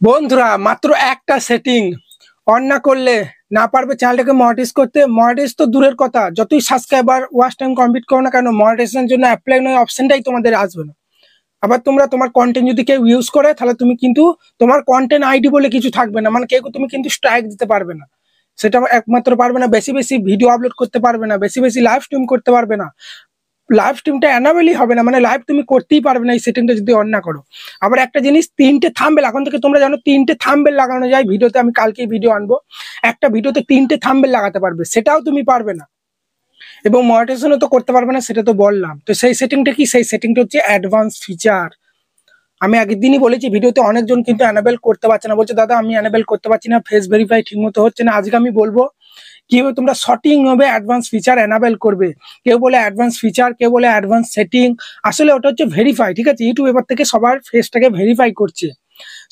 বন্ধুরা মাত্র একটা সেটিং অন না করলে না পারবে চ্যানেলটাকে মনিটাইজ করতে। মনিটাইজ তো দূরের কথা, যতই সাবস্ক্রাইবার ওয়াচ টাইম কমপ্লিট করো না কেন, মনিটাইজেশনের জন্য অ্যাপ্লাই নয় অপশনটাই তোমাদের আসবে না। আবার তোমরা তোমার কন্টেন্ট যদি কেউ ইউজ করে তাহলে তুমি কিন্তু তোমার কন্টেন্ট আইডি বলে কিছু থাকবে না, মানে কেউ তুমি কিন্তু স্ট্রাইক দিতে পারবে না। সেটা একমাত্র পারবে না, বেশি বেশি ভিডিও আপলোড করতে পারবে না, বেশি বেশি লাইভ স্ট্রিম করতে পারবে না, লাইভ স্ট্রিমটা এনাবেলই হবে না, মানে লাইভ তুমি করতেই পারবে না এই সেটিংটা যদি অন না করো। আবার একটা জিনিস, তিনটে থাম্বনেল এখন থেকে তোমরা জানো, তিনটে থাম্বনেল লাগানো যায় ভিডিওতে। আমি কালকে ভিডিও আনবো, একটা ভিডিওতে তিনটে থাম্বনেল লাগাতে পারবে, সেটাও তুমি পারবে না। এবং মনিটাইজেশনও তো করতে পারবে না, সেটা তো বললাম। তো সেই সেটিংটা কি? সেই সেটিংটা হচ্ছে অ্যাডভান্স ফিচার। আমি আগের দিনই বলেছি ভিডিওতে, অনেকজন কিন্তু অ্যানাবেল করতে পারছে না, বলছে দাদা আমি অ্যানাবেল করতে পারছি না, ফেস ভেরিফাই ঠিক মতো হচ্ছে না। আজকে আমি বলবো কিভাবে তোমরা সঠিক ভাবে অ্যাডভান্স ফিচার এনাবেল করবে। কেউ বলে অ্যাডভান্স ফিচার, কেউ বলে অ্যাডভান্স সেটিং, আসলে ওটা হচ্ছে ভেরিফাই। ঠিক আছে, ইউটিউব এবার থেকে সবার ফেসটাকে ভেরিফাই করছে।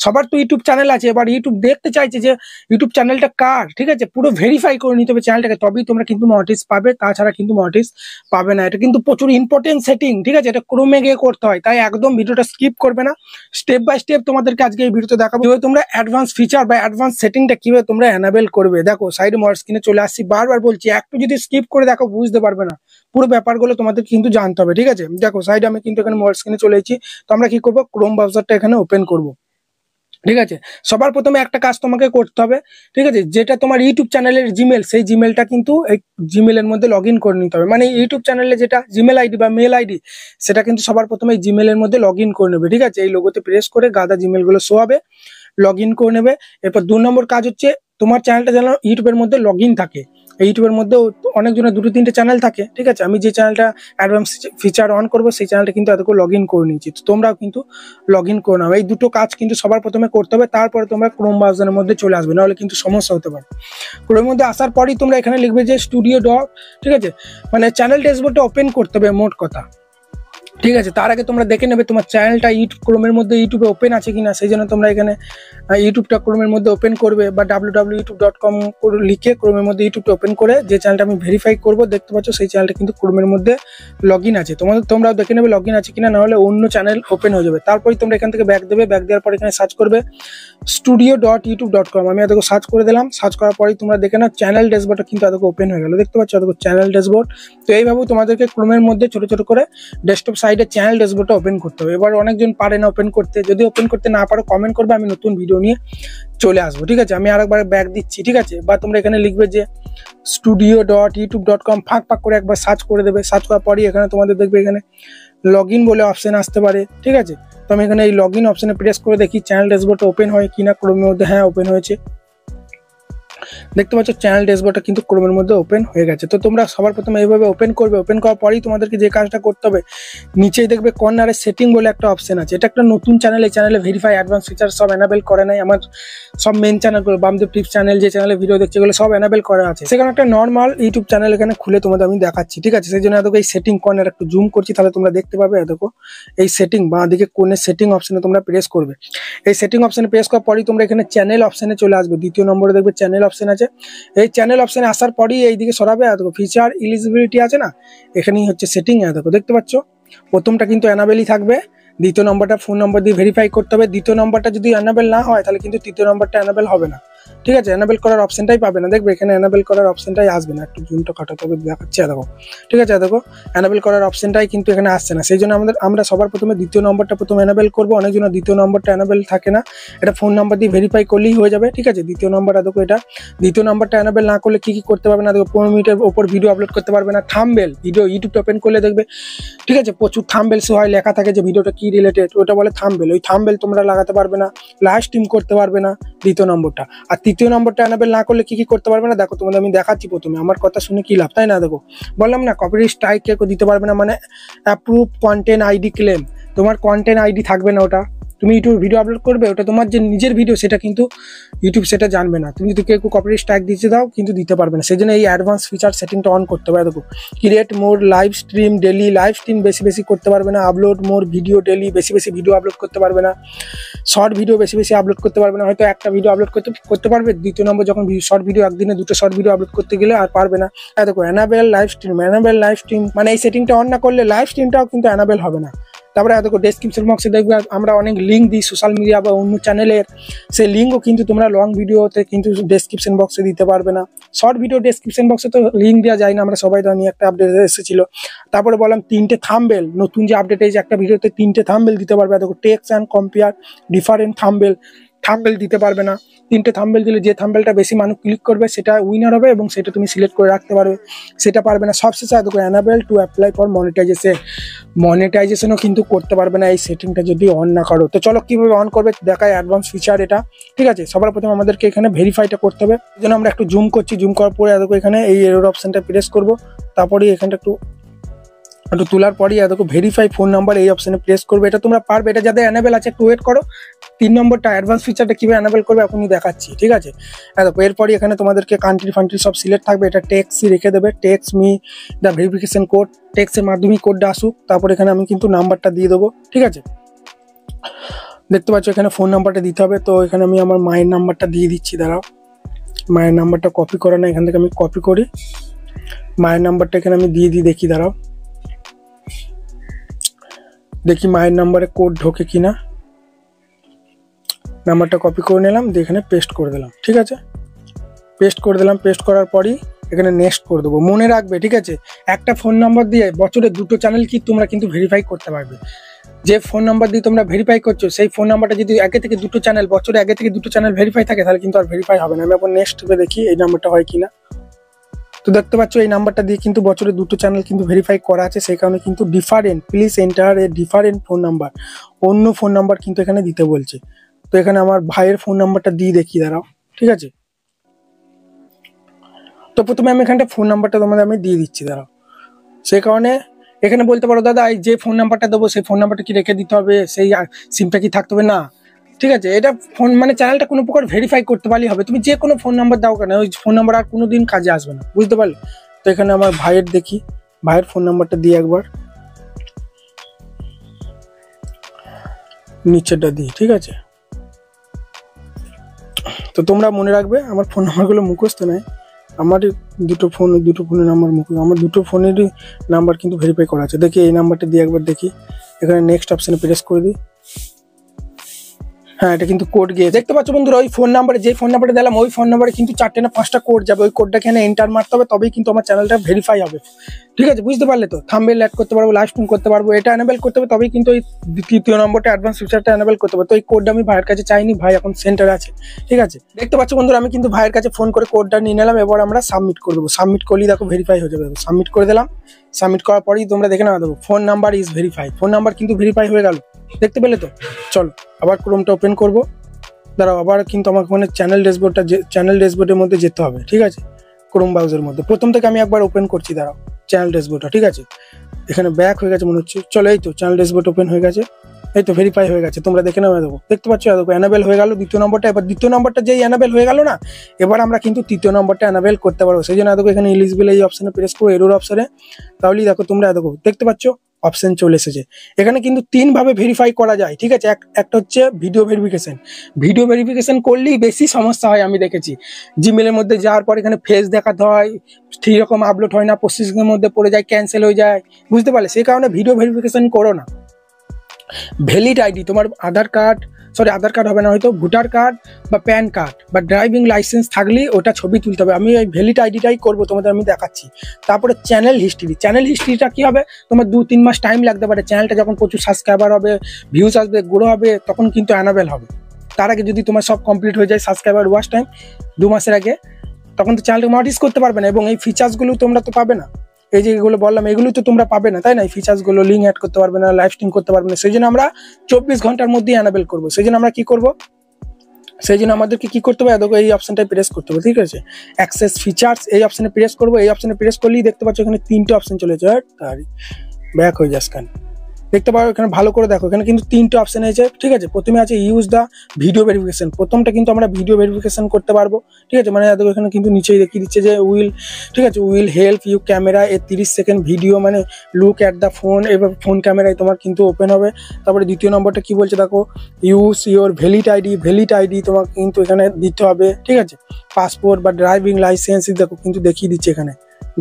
সবার তো ইউটিউব চ্যানেল আছে, এবার ইউটিউব দেখতে চাইছে যে ইউটিউব চ্যানেলটা কার। ঠিক আছে, পুরো ভেরিফাই করে নিতে হবে চ্যানেলটাকে, তবেই তোমরা কিন্তু মনিটাইজ পাবে, তাছাড়া কিন্তু মনিটাইজ পাবে না। এটা কিন্তু প্রচুর ইম্পর্টেন্ট সেটিং। ঠিক আছে, এটা ক্রমে গিয়ে করতে হয়, তাই একদম ভিডিওটা স্কিপ করবে না। স্টেপ বাই স্টেপ তোমাদেরকে আজকে এই ভিডিওতে দেখাবো কিভাবে তোমরা অ্যাডভান্স ফিচার বা অ্যাডভান্স সেটিংটা কিভাবে তোমরা এনাবেল করবে। দেখো সাইডে মোর স্ক্রিনে চলে আসছি, বারবার বলছি একটু যদি স্কিপ করে দেখো বুঝতে পারবে না, পুরো ব্যাপারগুলো তোমাদের কিন্তু জানতে হবে। ঠিক আছে, দেখো সাইডে আমি কিন্তু এখানে মোর স্ক্রিনে চলে এসেছি। তো আমরা কি করবো, ক্রোম ব্রাউজারটা এখানে ওপেন করবো। ঠিক আছে, সবার প্রথমে একটা কাজ তোমাকে করতে হবে। ঠিক আছে, যেটা তোমার ইউটিউব চ্যানেলের জিমেল, সেই জিমেলটা কিন্তু এই জিমেলের মধ্যে লগ ইন করে নিতে হবে। মানে ইউটিউব চ্যানেলে যেটা জিমেল আইডি বা মেল আইডি, সেটা কিন্তু সবার প্রথমে এই জিমেলের মধ্যে লগ ইন করে নেবে। ঠিক আছে, এই লোগোতে প্রেস করে গাদা জিমেল গুলো শো হবে, লগ ইন করে নেবে। এরপর 2 নম্বর কাজ হচ্ছে তোমার চ্যানেলটা যেন ইউটিউবের মধ্যে লগ ইন থাকে। এই ইউটিউবের মধ্যে অনেকজনের 2-3টে চ্যানেল থাকে। ঠিক আছে, আমি যে চ্যানেলটা অ্যাডভান্স ফিচার অন করবো সেই চ্যানেলটা কিন্তু এতক্ষণ লগ ইন করে নিয়েছি, তো তোমরাও কিন্তু লগ ইন করে নাও। এই দুটো কাজ কিন্তু সবার প্রথমে করতে হবে, তারপরে তোমরা ক্রোম ব্রাউজারের মধ্যে চলে আসবে, নাহলে কিন্তু সমস্যা হতে পারে। ক্রোমের মধ্যে আসার পরই তোমরা এখানে লিখবে যে স্টুডিও ডট, ঠিক আছে, মানে চ্যানেল ড্যাশবোর্ডটা ওপেন করতে হবে মোট কথা। ঠিক আছে, তার আগে তোমরা দেখে নেবে তোমার চ্যানেলটা ইউটিউব ক্রোমের মধ্যে ইউটিউবে ওপেন আছে কিনা। সেই জন্য তোমরা এখানে ইউটিউবটা ক্রোমের মধ্যে ওপেন করবে, বা www.youtube.com লিখে ক্রোমের মধ্যে ইউটিউবটা ওপেন করে যে চ্যানেলটা আমি ভেরিফাই করবো, দেখতে পাচ্ছ সেই চ্যানেলটা কিন্তু ক্রোমের মধ্যে লগ ইন আছে। তোমরাও দেখে নেবে লগ ইন আছে কিনা, নাহলে অন্য চ্যানেল ওপেন হয়ে যাবে। তারপরে তোমরা এখান থেকে ব্যাক দেবে, ব্যাক দেওয়ার পর এখানে সার্চ করবে studio.youtube.com। আমি এতক্ষণ সার্চ করে দিলাম, সার্চ করার পরেই তোমরা দেখে নাও চ্যানেল ড্যাশবোর্ডটা কিন্তু এতক্ষণ ওপেন হয়ে গেল, দেখতে পাচ্ছ এতক্ষণ চ্যানেল ড্যাশবোর্ড। তো এইভাবে তোমাদেরকে ক্রোমের মধ্যে ছোট ছোট করে ডেস্কটপ সাইডে চ্যানেল ড্যাশবোর্ডটা ওপেন করতে হবে। এবার অনেকজন পারে না ওপেন করতে, যদি ওপেন করতে না পারো কমেন্ট করবে, আমি নতুন ভিডিও নিয়ে চলে আসবো। ঠিক আছে, আমি আরেকবার ব্যাক দিচ্ছি। ঠিক আছে, বা তোমরা এখানে লিখবে যে studio.youtube.com, ফাঁক করে একবার সার্চ করে দেবে। সার্চ করার পরই এখানে তোমাদের দেখবে এখানে লগ ইন বলে অপশন আসতে পারে। ঠিক আছে, তো আমি এখানে এই লগ ইন অপশনে প্রেস করে দেখি চ্যানেল ড্যাশবোর্ডটা ওপেন হয় কিনা ক্রোমের মধ্যে। হ্যাঁ, ওপেন হয়েছে, দেখতে পাচ্ছ চ্যানেল ড্যাশবোর্ডটা কিন্তু ক্রোমের মধ্যে ওপেন হয়ে গেছে। তো তোমরা সবার প্রথমে এইভাবে ওপেন করবে। ওপেন করার পরেই তোমাদেরকে যে কাজটা করতে হবে, নিচেই দেখবে কর্নারে সেটিং বলে একটা অপশন আছে। এটা একটা নতুন চ্যানেল, এই চ্যানেলে ভেরিফাই অ্যাডভান্স ফিচার সব এনাবেল করে নাই। আমার সব মেন চ্যানেলগুলো, বামদেব টিপস চ্যানেল যে চ্যানেলে ভিডিও দেখছে, এগুলো সব এনাবেল করা আছে। সেখানে একটা নর্মাল ইউটিউব চ্যানেল এখানে খুলে তোমাদের আমি দেখাচ্ছি। ঠিক আছে, সেই জন্য এত এই সেটিং কর্নার একটু জুম করছি, তাহলে তোমরা দেখতে পাবে। দেখো এই সেটিং বাঁ দিকে কোণের সেটিং অপশনে তোমরা প্রেস করবে। এই সেটিং অপশনে প্রেস করার পরেই তোমরা এখানে চ্যানেল অপশনে চলে আসবে। 2য় নম্বরে দেখবে চ্যানেল অপশন আছে। এই চ্যানেল অপশনে আসার পরই এইদিকে সরাবে, দেখো ফিচার এলিজিবিলিটি আছে না, এখানেই হচ্ছে সেটিং। দেখো দেখতে পাচ্ছ প্রথমটা কিন্তু এনাবেলই থাকবে, 2য় নম্বরটা ফোন নম্বর দিয়ে ভেরিফাই করতে হবে। 2য় নম্বরটা যদি এনাবেল না হয় তাহলে কিন্তু 3য় নম্বরটা এনাবেল হবে না। ঠিক আছে, এনাবেল করার অপশনটাই পাবে না, দেখবে এখানে এনাবেল করার অপশনটাই আসবে না। একটু জুমটা কাটাতে হবে, দেখাচ্ছে দেখো। ঠিক আছে, দেখো এনাবেল করার অপশনটাই কিন্তু এখানে আসছে না। সেই জন্য আমরা সবার প্রথমে 2য় নম্বরটা প্রথমে এনাবেল করবো। অনেকজনের 2য় নম্বরটা এনাবেল থাকে না, এটা ফোন নাম্বার দিয়ে ভেরিফাই করলেই হয়ে যাবে। ঠিক আছে, 2য় নম্বরটা দেখো, এটা 2য় নম্বরটা এনাবেল না করলে কি করতে পারবে না, দেখো 15 মিনিটের ওপর ভিডিও আপলোড করতে পারবে না। থাম্বনেল ভিডিও ইউটিউবটা ওপেন করলে দেখবে, ঠিক আছে, প্রচুর থাম্বনেল শো হয়, লেখা থাকে যে ভিডিওটা কি রিলেটেড, ওটা বলে থাম্বনেল। ওই থাম্বনেল তোমরা লাগাতে পারবে না, লাইভ স্ট্রিম করতে পারবে না 2য় নম্বরটা। আর 3য় নম্বরটা এনাবেল না করলে কি করতে পারবে না, দেখো তোমাদের আমি দেখাচ্ছি। প্রথমে আমার কথা শুনে কি লাভ, তাই না? দেখো বললাম না, কপিরাইট স্ট্রাইক কেউ দিতে পারবে না, মানে অ্যাপ্রুভ কন্টেন্ট আইডি ক্লেম, তোমার কন্টেন্ট আইডি থাকবে না। ওটা তুমি ইউটিউব ভিডিও আপলোড করবে, ওটা তোমার যে নিজের ভিডিও, সেটা কিন্তু ইউটিউব সেটা জানবে না। তুমি যদি কেউ কপিরাইট স্ট্রাইক দিতে দাও কিন্তু দিতে পারবে না। সেই জন্য এই অ্যাডভান্স ফিচার সেটিংটা অন করতে হবে। দেখো ক্রিয়েট মোর live stream daily, live stream বেশি বেশি করতে পারবে না। আপলোড মোর ভিডিও ডেলি, বেশি বেশি ভিডিও আপলোড করতে পারবে না। শর্ট ভিডিও বেশি বেশি আপলোড করতে পারবে না, হয়তো একটা ভিডিও আপলোড করতে পারবে। 2য় নম্বর যখন শর্ট ভিডিও একদিনে 2টো শর্ট ভিডিও আপলোড করতে গেলে আর পারবে না। দেখো enable live stream, enable live stream, মানে এই সেটিংটা অন না করলে লাইভ স্ট্রিমটাও কিন্তু এনাবেল হবে না। তারপরে দেখো ডেসক্রিপশন বক্সে দেখবে আমরা অনেক লিঙ্ক দিই সোশ্যাল মিডিয়া বা অন্য চ্যানেলের, সেই লিঙ্কও কিন্তু তোমরা লং ভিডিওতে কিন্তু ডেসক্রিপশন বক্সে দিতে পারবে না। শর্ট ভিডিও ডেসক্রিপশন বক্সে তো লিঙ্ক দেওয়া যায় না, আমরা সবাই জানি, একটা আপডেট এসেছিল। তারপরে বললাম 3টে থাম্বনেল, নতুন যে আপডেট এই যে একটা ভিডিওতে 3টে থাম্বনেল দিতে পারবে। দেখো text and compare different thumbnail দিতে পারবে না। 3টে থাম্বনেল দিলে যে থাম্বনেলটা বেশি মানুষ ক্লিক করবে সেটা উইনার হবে এবং সেটা তুমি সিলেক্ট করে রাখতে পারবে, সেটা পারবে না। সবশেষে দেখো অ্যানাবেল টু অ্যাপ্লাই ফর মনিটাইজেশনও কিন্তু করতে পারবে না এই সেটিংটা যদি অন না করো। তো চলো কিভাবে অন করবে দেখায়, অ্যাডভান্স ফিচার এটা, ঠিক আছে। সবার প্রথমে আমাদেরকে এখানে ভেরিফাইটা করতে হবে, এই জন্য আমরা একটু জুম করছি। জুম করার পরে দেখো এখানে এই এরর অপশনটা প্রেস করবো, তারপরে এখানটা একটু তোলার পরই দেখো ভেরিফাই ফোন নাম্বার এই অপশনে প্রেস করবে। এটা তোমরা পারবে, এটা যাদের অ্যানেবেল আছে একটু ওয়েট করো। 3 নম্বরটা অ্যাডভান্স ফিচারটা কিভাবে অ্যানেবেল করবে এখনই দেখাচ্ছি, ঠিক আছে। দেখো এরপরই এখানে তোমাদেরকে কান্ট্রি সব সিলেক্ট থাকবে, এটা টেক্সটই রেখে দেবে, text me the verification code, টেক্সটের মাধ্যমে কোডটা আসুক। তারপর এখানে আমি কিন্তু নাম্বারটা দিয়ে দেবো, ঠিক আছে। দেখতে পাচ্ছ এখানে ফোন নাম্বারটা দিতে হবে, তো এখানে আমি আমার মায়ের নাম্বারটা দিয়ে দিচ্ছি। দাঁড়াও, মায়ের নাম্বারটা কপি করা না, এখান থেকে আমি কপি করি মায়ের নাম্বারটা, এখানে আমি দিয়ে দিই, দেখি দাঁড়াও, দেখি মায়ের নাম্বারে কোড ঢোকে কিনা। নাম্বারটা কপি করে নিলাম, দিয়ে এখানে পেস্ট করে দিলাম, ঠিক আছে। পেস্ট করে দিলাম, পেস্ট করার পরই এখানে নেক্সট করে দেবো। মনে রাখবে, ঠিক আছে, একটা ফোন নাম্বার দিয়ে বছরে 2টো চ্যানেল কি তোমরা কিন্তু ভেরিফাই করতে পারবে। যে ফোন নাম্বার দিয়ে তোমরা ভেরিফাই করছো সেই ফোন নাম্বারটা যদি আগে থেকে 2টো চ্যানেল, বছরে আগে থেকে 2টো চ্যানেল ভেরিফাই থাকে তাহলে কিন্তু আর ভেরিফাই হবে না। আমি এখন নেক্সট দেখি এই নাম্বারটা হয় কিনা। তো দেখতে পাচ্ছ এই নাম্বারটা দিয়ে কিন্তু বছরে 2টো চ্যানেল কিন্তু ভেরিফাই করা আছে, সেই কারণে কিন্তু different, please enter a different phone number, অন্য ফোন নাম্বার কিন্তু এখানে দিতে বলছে। তো এখানে আমার ভাইয়ের ফোন নাম্বারটা দিয়ে দেখি, দাঁড়াও, ঠিক আছে। তো প্রথমে আমি এখানটা ফোন নাম্বারটা তোমাদের আমি দিয়ে দিচ্ছি, দাঁড়াও। সেই কারণে এখানে বলতে পারো দাদা এই যে ফোন নাম্বারটা দেবো সেই ফোন নাম্বারটা কি রেখে দিতে হবে, সেই সিমটা কি থাকতে হবে? না, ঠিক আছে। এটা ফোন মানে চ্যানেলটা কোনো প্রকার ভেরিফাই করতে পারলেই হবে। তুমি যে কোনো ফোন নাম্বার দাও কেন, ওই ফোন নাম্বার আর কোনোদিন কাজে আসবে না, বুঝতে পারলে? তো এখানে আমার ভাইয়ের দেখি, ভাইয়ের ফোন নাম্বারটা দিয়ে একবার নিচেরটা দিই, ঠিক আছে। তো তোমরা মনে রাখবে আমার ফোন নাম্বারগুলো মুখস্থ নেই, আমার দুটো ফোনের নাম্বার মুখস্থ, আমার 2টো ফোনেরই নাম্বার কিন্তু ভেরিফাই করা আছে। দেখি এই নাম্বারটা দিয়ে একবার দেখি, এখানে নেক্সট অপশনে প্রেস করে দিই। হ্যাঁ, এটা কিন্তু কোড গিয়ে দেখতে পাচ্ছ বন্ধুরা, ওই ফোন নাম্বারে যে ফোন নাম্বারটা দিলাম ওই ফোন নাম্বারে কিন্তু 4টে না 5টা কোড যাবে। ওই কোডটা এখানে এন্টার মারতে হবে, তবেই কিন্তু আমার চ্যানেলটা ভেরিফাই হবে, ঠিক আছে। বুঝতে পারলে? তো থাম্বনেল অ্যাড করতে পারবো, লাইভ স্ট্রিম করতে পারবো, এটা এনেবল করতে হবে, তবেই কিন্তু ওই 3য় নম্বরটা অ্যাডভান্স ফিচারটা এনেবল করতে হবে। তো এই কোডটা আমি ভাইয়ের কাছে চাইনি, ভাই এখন সেন্টারে আছে, ঠিক আছে। দেখতে পাচ্ছ বন্ধুরা, আমি কিন্তু ভাইয়ের কাছে ফোন করে কোডটা নিয়ে নিলাম। এবার আমরা সাবমিট করে দেবো, সাবমিট করলেই দেখো ভেরিফাই হয়ে যাবে। সাবমিট করে দিলাম, সাবমিট করার পরেই তোমরা দেখে নেওয়া দেবো phone number is verify, phone number কিন্তু ভেরিফাই হয়ে গেল, দেখতে পেলে? তো চলো আবার ক্রোমটা ওপেন করবো, দাঁড়াও, আবার কিন্তু আমাকে মানে চ্যানেল ড্যাশবোর্ডের মধ্যে যেতে হবে, ঠিক আছে। ক্রোম ব্রাউজারের মধ্যে প্রথম থেকে আমি একবার ওপেন করছি, দাঁড়াও, চ্যানেল ড্যাশবোর্ডটা, ঠিক আছে। এখানে ব্যাক হয়ে গেছে মনে হচ্ছে, চলো এই তো চ্যানেল ড্যাশবোর্ড ওপেন হয়ে গেছে, এই তো ভেরিফাই হয়ে গেছে, তোমরা দেখে নেওয়া দেবো। দেখতে পাচ্ছ দেখো এনাবেল হয়ে গেল 2য় নম্বরটা। এবার 2য় নম্বরটা যেই এনাবেল হয়ে গেল না, এবার আমরা কিন্তু 3য় নম্বরটা এনাবেল করতে পারবো। সেই জন্য দেখো এখানে এলিজিবল এই অপশনে প্রেস করবো, এরর অপশনে, তাহলেই দেখো তোমরা দেখো দেখতে পাচ্ছ অপশন চলে এসেছে। এখানে কিন্তু 3 ভাবে ভেরিফাই করা যায়, ঠিক আছে। একটা হচ্ছে ভিডিও ভেরিফিকেশন করলেই বেশি সমস্যা হয়, আমি দেখেছি। জিমেলের মধ্যে যাওয়ার পর এখানে ফেস দেখাতে হয়, ঠিক রকম আপলোড হয় না, প্রসেসিংয়ের মধ্যে পড়ে যায়, ক্যান্সেল হয়ে যায়, বুঝতে পারলে? সেই কারণে ভিডিও ভেরিফিকেশন করো না। ভ্যালিড আইডি, তোমার আধার কার্ড হবে না, হয়তো ভোটার কার্ড বা প্যান কার্ড বা ড্রাইভিং লাইসেন্স থাকলেই ওটা ছবি তুলতে হবে। আমি ওই ভ্যালিড আইডিটাই করবো, তোমাদের আমি দেখাচ্ছি। তারপরে চ্যানেল হিস্ট্রিটা কি হবে, তোমার 2-3 মাস টাইম লাগতে পারে। চ্যানেলটা যখন প্রচুর সাবস্ক্রাইবার হবে, ভিউজ আসবে, গ্রো হবে, তখন কিন্তু অ্যানাবেল হবে। তার আগে যদি তোমার সব কমপ্লিট হয়ে যায়, সাবস্ক্রাইবার ওয়াচ টাইম 2 মাসের আগে, তখন তো চ্যানেলটা মনিটাইজ করতে পারবে না। এবং এই ফিচার্সগুলো তোমরা তো পাবে না, এই যে এগুলো বললাম এগুলো তো তোমরা পাবে না, তাই না? এই ফিচার্সগুলো লিঙ্ক অ্যাড করতে পারবে না, লাইভ স্ট্রিম করতে পারবে না। সেই জন্য আমরা 24 ঘন্টার মধ্যেই অ্যানাবেল করবো। সেই জন্য আমরা কি করবো, সেই জন্য আমাদেরকে কি করতে হবে, দেখো এই অপশনটাই প্রেস করতে হবে, ঠিক আছে। অ্যাক্সেস ফিচার্স এই অপশনে প্রেস করবো, এই অপশনে প্রেস করলেই দেখতে পাচ্ছ এখানে 3টে অপশন চলে যায়। তারই ব্যাক হয়ে যাস কেন, দেখতে পারো এখানে ভালো করে দেখো, এখানে কিন্তু 3টে অপশন আছে, ঠিক আছে। প্রথমে আছে ইউজ দা ভিডিও ভেরিফিকেশন, প্রথমটা কিন্তু আমরা ভিডিও ভেরিফিকেশন করতে পারবো, ঠিক আছে। মানে দেখো এখানে কিন্তু নিচেই দেখিয়ে দিচ্ছে যে ঠিক আছে, will help you camera a 30 second video, মানে লুক অ্যাট দ্য ফোন, এবার ফোন ক্যামেরায় তোমার কিন্তু ওপেন হবে। তারপরে 2য় নম্বরটা কি বলছে দেখো, ইউজ ইউর ভ্যালিড আইডি তোমাকে কিন্তু এখানে দিতে হবে, ঠিক আছে। পাসপোর্ট বা ড্রাইভিং লাইসেন্স দেখো কিন্তু দেখিয়ে দিচ্ছে এখানে,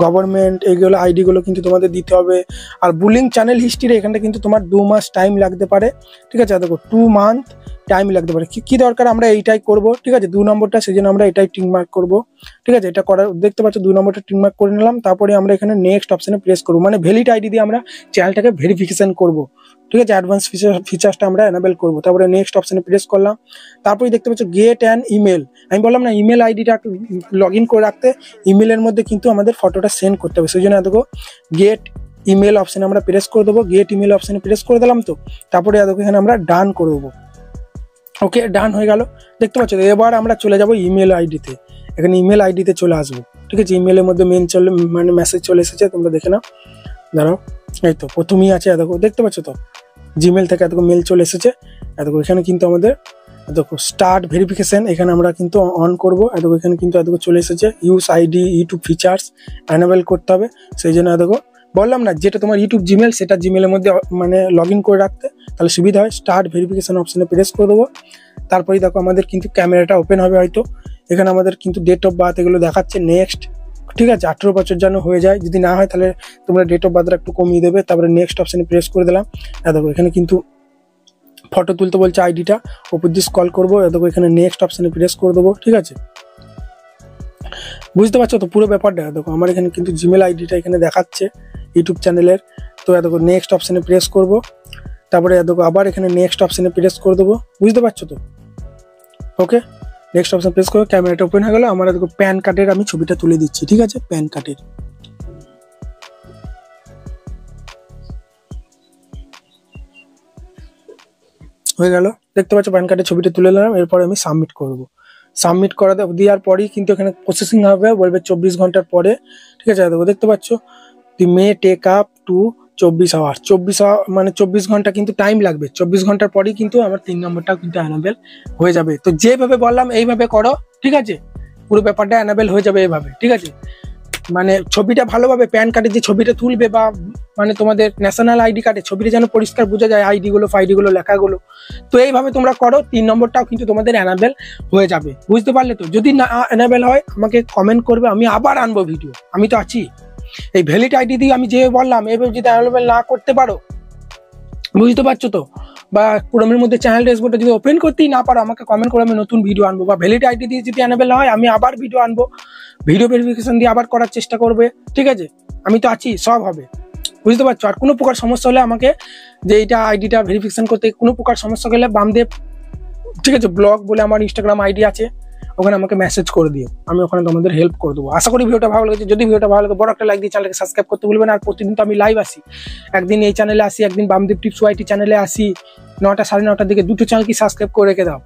গভর্নমেন্ট, এইগুলো আইডিগুলো কিন্তু তোমাদের দিতে হবে। আর বুলিং চ্যানেল হিস্ট্রি এখানটা কিন্তু তোমার 2 মাস টাইম লাগতে পারে, ঠিক আছে। দেখো 2 মান্থ টাইম লাগতে পারে। কি দরকার, আমরা এইটাই করব, ঠিক আছে। 2 নম্বরটা সেই জন্য আমরা এটাই টিক মার্ক করবো, ঠিক আছে। এটা করার দেখতে পাচ্ছ 2 নম্বরটা টিক মার্ক করে নিলাম। তারপরে আমরা এখানে নেক্সট অপশনে প্রেস করবো, মানে ভ্যালিড আইডি দিয়ে আমরা চ্যানেলটাকে ভেরিফিকেশন করবো, ঠিক আছে। অ্যাডভান্স ফিচার্সটা আমরা এনাবেল করবো। তারপরে নেক্সট অপশনে প্রেস করলাম। তারপরে দেখতে পাচ্ছ গেট অ্যান ইমেল। আমি বললাম না ইমেল আইডিটা লগ ইন করে রাখতে, ইমেলের মধ্যে কিন্তু আমাদের ফটোটা সেন্ড করতে হবে। সেই জন্য দেখো গেট ইমেল অপশনে আমরা প্রেস করে দেবো। গেট ইমেল অপশনে প্রেস করে দিলাম। তো তারপরে দেখো এখানে আমরা ডান করে দেবো। ওকে, ডান হয়ে গেল, দেখতে পাচ্ছ। এবার আমরা চলে যাব ইমেল আইডিতে। এখানে ইমেল আইডিতে চলে আসবো, ঠিক আছে। ইমেলের মধ্যে মানে মেসেজ চলে এসেছে, তোমরা দেখে নাও। দাঁড়াও, এই তো প্রথমেই আছে, দেখো দেখতে পাচ্ছ তো জিমেল থেকে দেখো মেল চলে এসেছে। দেখো এখানে কিন্তু আমাদের দেখো স্টার্ট ভেরিফিকেশন, এখানে আমরা কিন্তু অন করবো। দেখো এখানে কিন্তু দেখো চলে এসেছে use ID YouTube features enable করতে হবে। সেই জন্য দেখো বললাম না যেটা তোমার ইউটিউব জিমেল সেটা জিমেলের মধ্যে মানে লগ ইন করে রাখতে, তাহলে সুবিধা হয়। স্টার্ট ভেরিফিকেশন অপশনে প্রেস করে দেবো। তারপরে দেখো আমাদের কিন্তু ক্যামেরাটা ওপেন হবে হয়তো। এখানে আমাদের কিন্তু ডেট অফ বার্থ এগুলো দেখাচ্ছে, নেক্সট, ঠিক আছে। 18 বছর যেন হয়ে যায়, যদি না হয় তাহলে তোমরা ডেট অফ বার্থটা একটু কমিয়ে দেবে। তারপরে নেক্সট অপশনে প্রেস করে দিলাম। দেখো এখানে কিন্তু ফটো তুলতে বলছে, আইডিটা ওপর দিয়ে স্ক্রল করবো। দেখো এখানে নেক্সট অপশনে প্রেস করে দেবো, ঠিক আছে। বুঝতে পারছো তো পুরো ব্যাপারটা। দেখো আমার এখানে কিন্তু জিমেল আইডিটা এখানে দেখাচ্ছে ইউটিউব চ্যানেলের। তো দেখো নেক্সট অপশনে প্রেস করব। তারপরে দেখো আবার এখানে নেক্সট অপশনে প্রেস করে দেবো, বুঝতে পারছো তো। ওকে, নেক্সট অপশন প্রেস করে ক্যামেরাটা ওপেন হয়ে গেল। আমার দেখো প্যান কার্ডের আমি ছবিটা তুলে দিচ্ছি, ঠিক আছে। প্যান কার্ডের হয়ে গেল, দেখতে পাচ্ছ প্যান কার্ডের ছবিটা তুলে নিলাম। এরপরে আমি সাবমিট করব। সাবমিট করা দেওয়ার পরেই কিন্তু এখানে প্রসেসিং হবে, বলবে 24 ঘন্টার পরে, ঠিক আছে। দেখো দেখতে পাচ্ছ the may take up to 24 hour. 24 hour মানে 24 ঘন্টা কিন্তু টাইম লাগবে। 24 ঘন্টার পরেই কিন্তু আমার 3 নম্বরটাও কিন্তু অ্যানাবেল হয়ে যাবে। তো যেভাবে বললাম এইভাবে করো, ঠিক আছে। পুরো ব্যাপারটা অ্যানাবেল হয়ে যাবে এইভাবে, ঠিক আছে। মানে ছবিটা ভালোভাবে প্যান কার্ডের যে ছবিটা তুলবে বা মানে তোমাদের ন্যাশনাল আইডি কার্ডে ছবিটা যেন পরিষ্কার বোঝা যায়, আইডিগুলো ফাইডিগুলো লেখাগুলো। তো এইভাবে তোমরা করো, 3 নম্বরটাও কিন্তু তোমাদের অ্যানাবেল হয়ে যাবে, বুঝতে পারলে তো। যদি না অ্যানাবেল হয় আমাকে কমেন্ট করবে, আমি আবার আনবো ভিডিও, আমি তো আছি। এই ভ্যালিড আইডি দিয়ে আমি যে বললাম এইভাবে যদি অ্যানাবেল না করতে পারো, বুঝতে পারছো তো, বা ক্রোমের মধ্যে চ্যানেল ড্যাশবোর্ডটা যদি ওপেন করতেই না পারো, আমাকে কমেন্ট করে আমি নতুন ভিডিও আনবো। বা ভ্যালিড আইডি দিয়ে যদি অ্যানাবেল হয় আমি আবার ভিডিও আনবো, ভিডিও ভেরিফিকেশন দিয়ে আবার করার চেষ্টা করবে, ঠিক আছে। আমি তো আছি, সব হবে, বুঝতে পারছো। আর কোনো প্রকার সমস্যা হলে আমাকে, যে এইটা আইডিটা ভেরিফিকেশন করতে কোনো প্রকার সমস্যা হলে বামদেব, ঠিক আছে, ব্লগ বলে আমার ইনস্টাগ্রাম আইডি আছে, ওখানে আমাকে মেসেজ করে দিও, আমি ওখানে তোমাদের হেল্প করে দেবো। আশা করি ভিডিওটা ভালো লেগেছে। যদি ভিডিওটা ভালো লাগে বড় একটা লাইক দিয়ে চ্যানেলকে সাবস্ক্রাইব করতে ভুলবেন। আর প্রতিদিন তো আমি লাইভ আসি, একদিন এই চ্যানেলে আসি, একদিন বামদেব টিপস ওয়াইটি চ্যানেলে আসি 9টা 9:30টার দিকে। দুটো চ্যানেল কি সাবস্ক্রাইব করে রেখে দাও,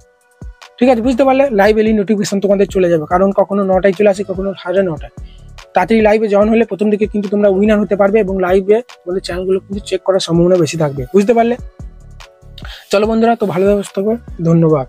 ঠিক আছে, বুঝতে পারলে। লাইভ এলি নোটিফিকেশন তোমাদের চলে যাবে, কারণ কখনো 9টায় চলে আসি, কখনো 9:30টায়। তাড়াতাড়ি লাইভে জয়েন হলে প্রথম দিকে কিন্তু তোমরা উইনার হতে পারবে, এবং লাইভে তোমাদের চ্যানেলগুলো কিন্তু চেক করার সম্ভাবনা বেশি থাকবে, বুঝতে পারলে। চলো বন্ধুরা, তো ভালো ব্যবস্থা করে, ধন্যবাদ।